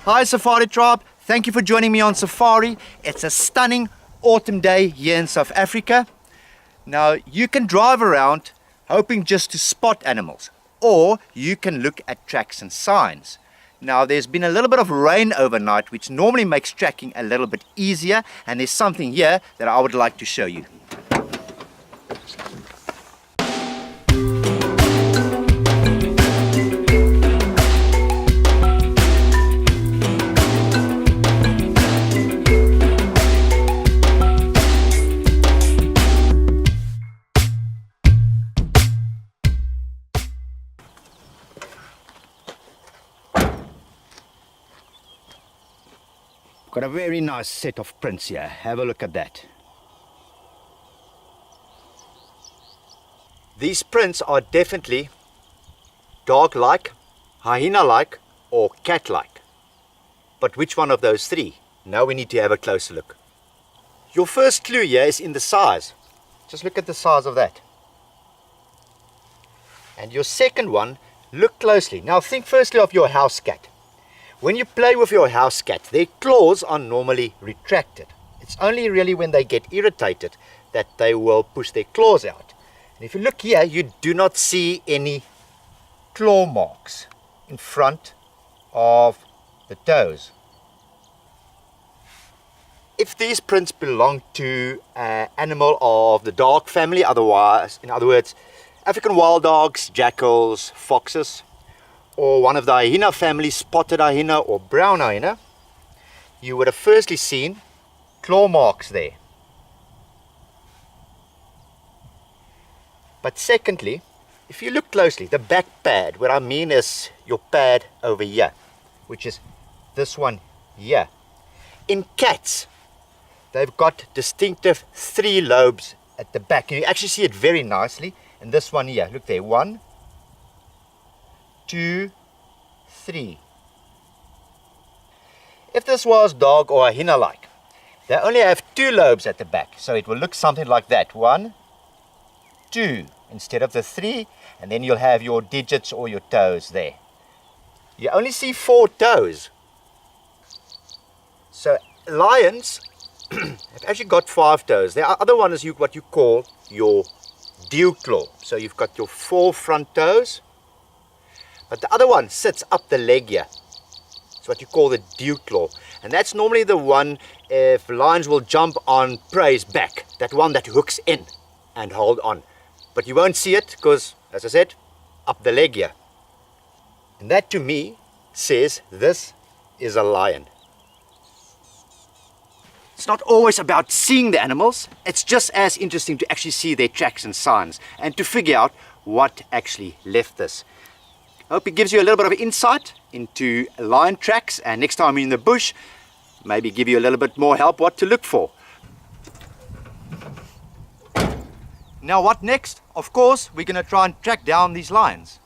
Hi Safari Tribe, thank you for joining me on safari. It's a stunning autumn day here in South Africa. Now you can drive around hoping just to spot animals, or you can look at tracks and signs. Now there's been a little bit of rain overnight, which normally makes tracking a little bit easier, and there's something here that I would like to show you. Got a very nice set of prints here. Have a look at that. These prints are definitely dog-like, hyena-like, or cat-like. But which one of those three? Now we need to have a closer look. Your first clue here is in the size. Just look at the size of that. And your second one, look closely. Now think firstly of your house cat. When you play with your house cat, their claws are normally retracted. It's only really when they get irritated that they will push their claws out. And if you look here, you do not see any claw marks in front of the toes. If these prints belong to an animal of the dog family, in other words, African wild dogs, jackals, foxes, or one of the hyena family, spotted hyena or brown hyena, you would have firstly seen claw marks there. But secondly, if you look closely, the back pad, what I mean is your pad over here, which is this one here. In cats, they've got distinctive 3 lobes at the back. And you actually see it very nicely in this one here. Look there, 1, 2, 3. If this was dog or hyena-like, they only have 2 lobes at the back, so it will look something like that. 1, 2, instead of the 3, and then you'll have your digits or your toes there. You only see 4 toes. So lions have actually got 5 toes. The other one is what you call your dew claw. So you've got your 4 front toes, but the other one sits up the leg here. It's what you call the dew claw. And that's normally the one if lions will jump on prey's back. That one that hooks in and hold on. But you won't see it because, as I said, up the leg here. And that to me says this is a lion. It's not always about seeing the animals. It's just as interesting to actually see their tracks and signs and to figure out what actually left this. I hope it gives you a little bit of insight into lion tracks, and next time you're in the bush, maybe give you a little bit more help what to look for. Now what next? Of course, we're going to try and track down these lions.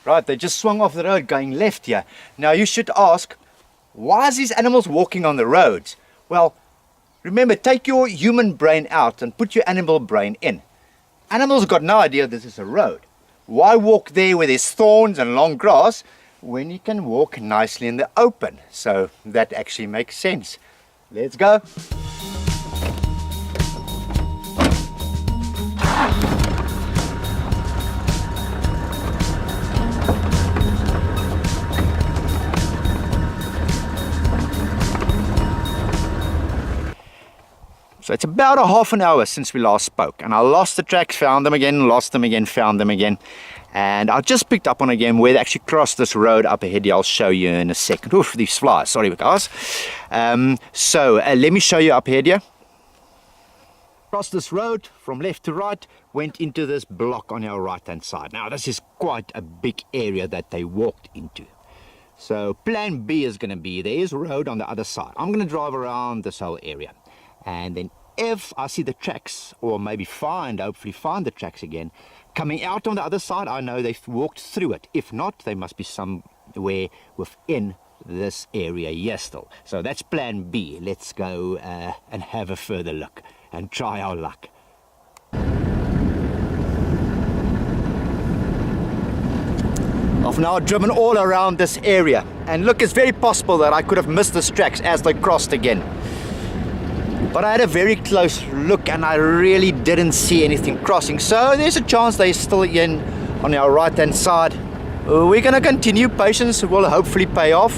Right, they just swung off the road going left here. Now you should ask, why is these animals walking on the roads? Well, remember, take your human brain out and put your animal brain in. Animals have got no idea this is a road. Why walk there where there's thorns and long grass when you can walk nicely in the open? So that actually makes sense. Let's go. So it's about a half an hour since we last spoke, and I lost the tracks, found them again, lost them again, found them again. And I just picked up on again where they actually crossed this road up ahead here. I'll show you in a second. Oof, these flies, sorry guys. Let me show you up ahead here. Crossed this road from left to right, went into this block on our right hand side. Now this is quite a big area that they walked into. So plan B is going to be, there is a road on the other side. I'm going to drive around this whole area. And then if I see the tracks, or maybe hopefully find the tracks again, coming out on the other side, I know they've walked through it. If not, they must be somewhere within this area here still. So that's plan B. Let's go and have a further look and try our luck. I've now driven all around this area, and look, it's very possible that I could have missed the tracks as they crossed again. But I had a very close look and I really didn't see anything crossing, so there's a chance they're still in on our right hand side. We're gonna continue. Patience will hopefully pay off.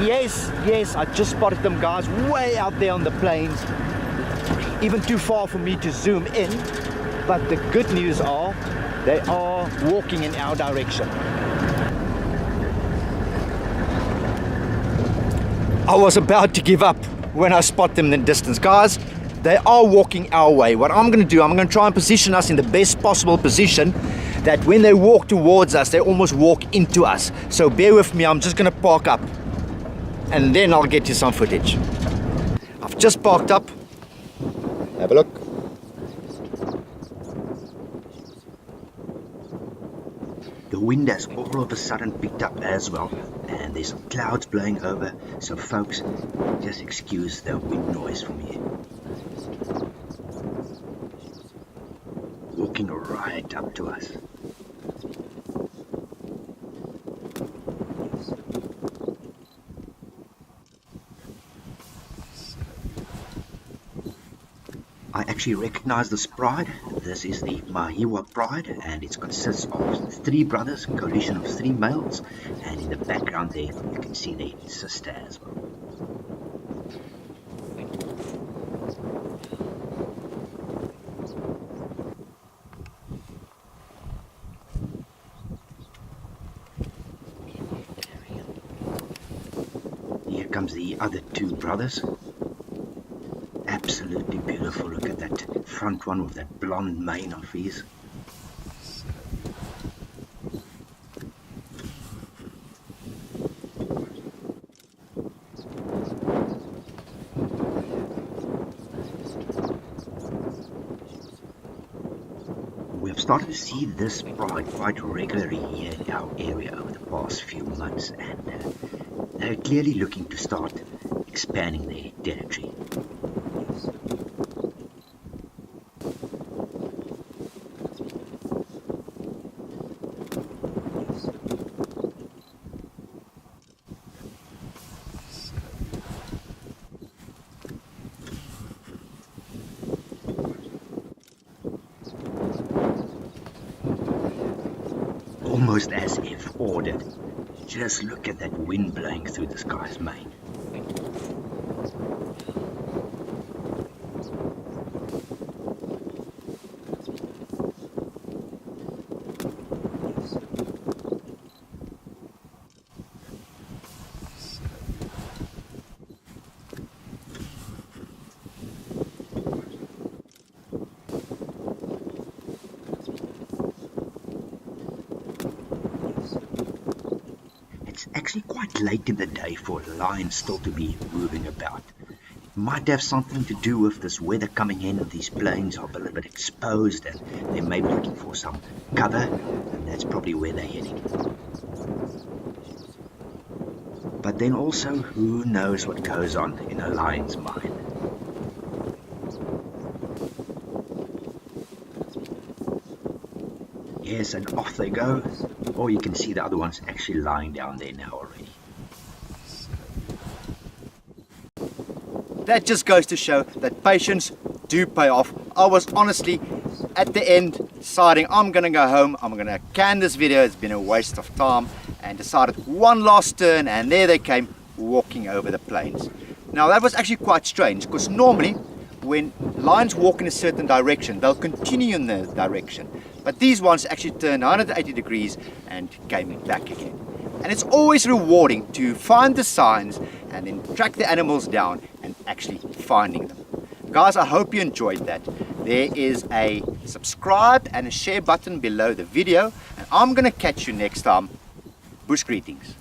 Yes, I just spotted them, guys, way out there on the plains. Even too far for me to zoom in, but the good news are they are walking in our direction. I was about to give up when I spot them in the distance. Guys, they are walking our way. What I'm going to do, I'm going to try and position us in the best possible position, that when they walk towards us, they almost walk into us. So bear with me, I'm just going to park up and then I'll get you some footage. I've just parked up. Have a look. The wind has all of a sudden picked up as well, and there's some clouds blowing over, so folks, just excuse the wind noise from here. Walking right up to us. I actually recognize this pride. This is the Mahiwa pride, and it consists of 3 brothers, a coalition of 3 males, and in the background there you can see their sister as well. Here comes the other 2 brothers. Absolutely beautiful. Look at that front one with that blonde mane of his. We have started to see this pride quite regularly here in our area over the past few months, and they're clearly looking to start expanding their territory. Almost as if ordered. Just look at that wind blowing through this guy's mane. Actually quite late in the day for lions still to be moving about. It might have something to do with this weather coming in. These plains are a little bit exposed and they may be looking for some cover, and that's probably where they're heading. But then also, who knows what goes on in a lion's mind. Yes, and off they go. Or you can see the other ones actually lying down there now already. That just goes to show that patience do pay off. I was honestly at the end deciding I'm gonna go home, I'm gonna can this video, it's been a waste of time, and decided one last turn, and there they came walking over the plains. Now that was actually quite strange, because normally when lions walk in a certain direction, they'll continue in the direction. But these ones actually turned 180 degrees and came back again. And it's always rewarding to find the signs and then track the animals down and actually finding them. Guys, I hope you enjoyed that. There is a subscribe and a share button below the video, and I'm gonna catch you next time. Bush greetings.